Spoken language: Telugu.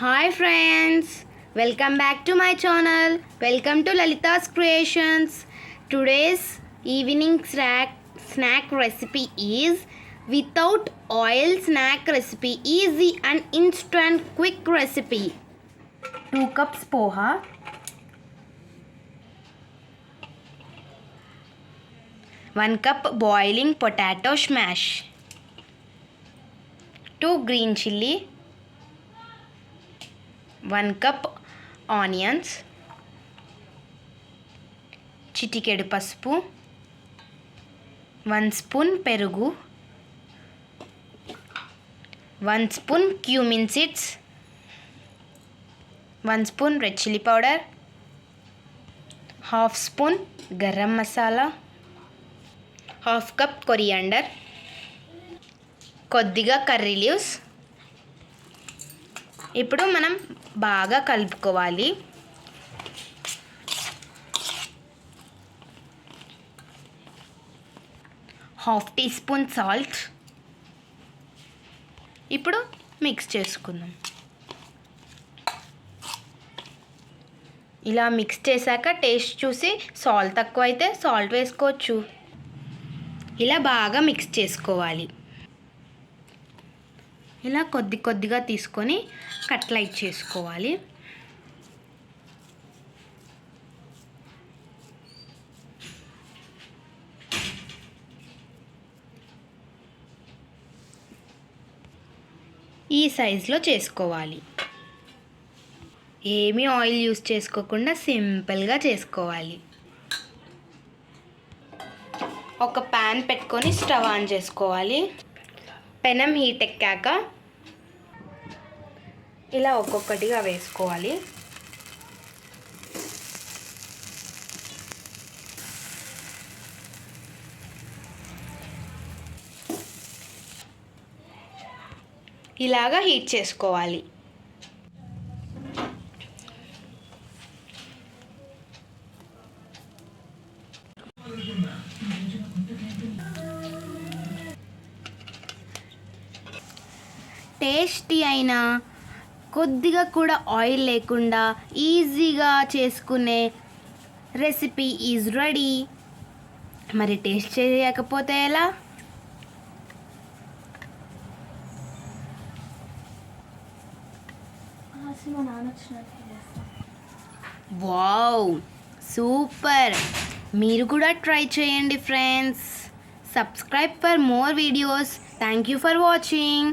Hi friends, welcome back to my channel. Welcome to Lalita's Creations. Today's evening snack recipe is without oil snack recipe. Easy and instant quick recipe. 2 cups poha, 1 cup boiling potato smash, 2 green chilli, 1 cup onions, చిటికెడు పసుపు, 1 స్పూన్ పెరుగు, 1 spoon cumin seeds, 1 spoon red chilli powder, half spoon garam masala, half cup coriander, కొద్దిగా కర్రీ లీవ్స్. ఇప్పుడు మనం బాగా కలుపుకోవాలి. Half tea spoon salt. ఇప్పుడు మిక్స్ చేసుకుందాం. ఇలా మిక్స్ చేశాక టేస్ట్ చూసి సాల్ట్ తక్కువ అయితే సాల్ట్ వేసుకోవచ్చు. ఇలా బాగా మిక్స్ చేసుకోవాలి. ఇలా కొద్దిగా తీసుకొని కట్లైట్ చేసుకోవాలి. ఈ సైజులో చేసుకోవాలి. ఏమీ ఆయిల్ యూస్ చేసుకోకుండా సింపుల్గా చేసుకోవాలి. ఒక ప్యాన్ పెట్టుకొని స్టవ్ ఆన్ చేసుకోవాలి. పెనం హీట్ ఎక్కాక ఇలా ఒక్కొక్కటిగా వేసుకోవాలి. ఇలాగా హీట్ చేసుకోవాలి. టేస్టీ అయినా కొద్దిగా కూడా ఆయిల్ లేకుండా ఈజీగా చేసుకునే రెసిపీ ఈజ్ రెడీ. మరి టేస్ట్ చేయకపోతే ఎలా? Wow, super! మీరు కూడా ట్రై చేయండి friends. Subscribe for more videos. Thank you for watching.